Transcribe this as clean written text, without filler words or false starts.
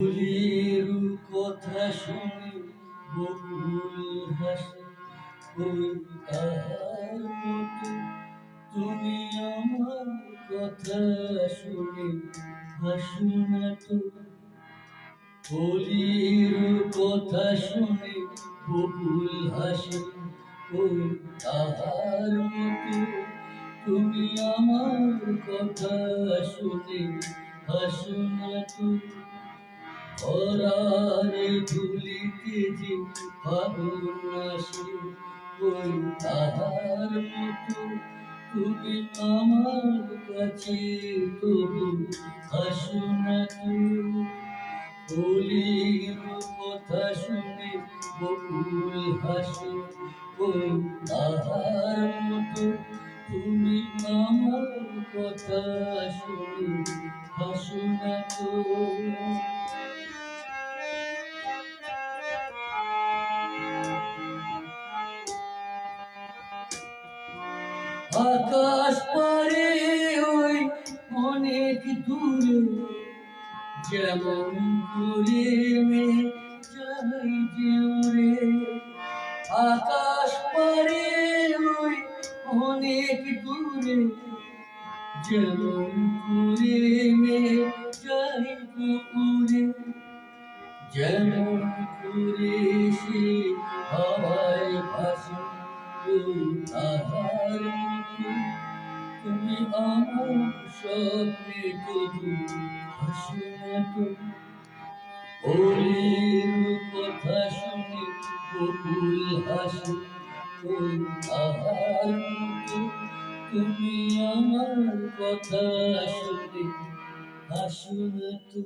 ফুলের কথা শুনে বকুল হাসে, ওই তাহার মতো তুমি আমার কথা শুনে হাসো না তো। ফুলের কথা শুনে বকুল হাসে, ওই তাহার মতো তুমি আমার কথা শুনে হাসো না তো। ধরারে ধুলিতে যে ফাগুন আসে, ওই তাহার মতো তুমি আমার কাছে তবু হাসো না তো। ফুলের কথা শুনে বকুল হাসে, ওই তাহার মতো তুমি আমার কথা শুনে হাসো না তো। আকাশ পারে ওই অনেক দূরে, যেমন করে মেয়ে যাই যে ওরে। আকাশ পারে ওই অনেক দূরে, যেমন করে মেয়ে যাই গো উড়ে। যেমন করে সে হাওয়ায় ভাসে, ওই তাহার মতো তুমি আমার স্বপ্নে তবু হাসো না তো। ফুলের কথা শুনে বকুল হাসে, ওই তাহার মতো তুমি আমার কথা শুনে হাসো না তো।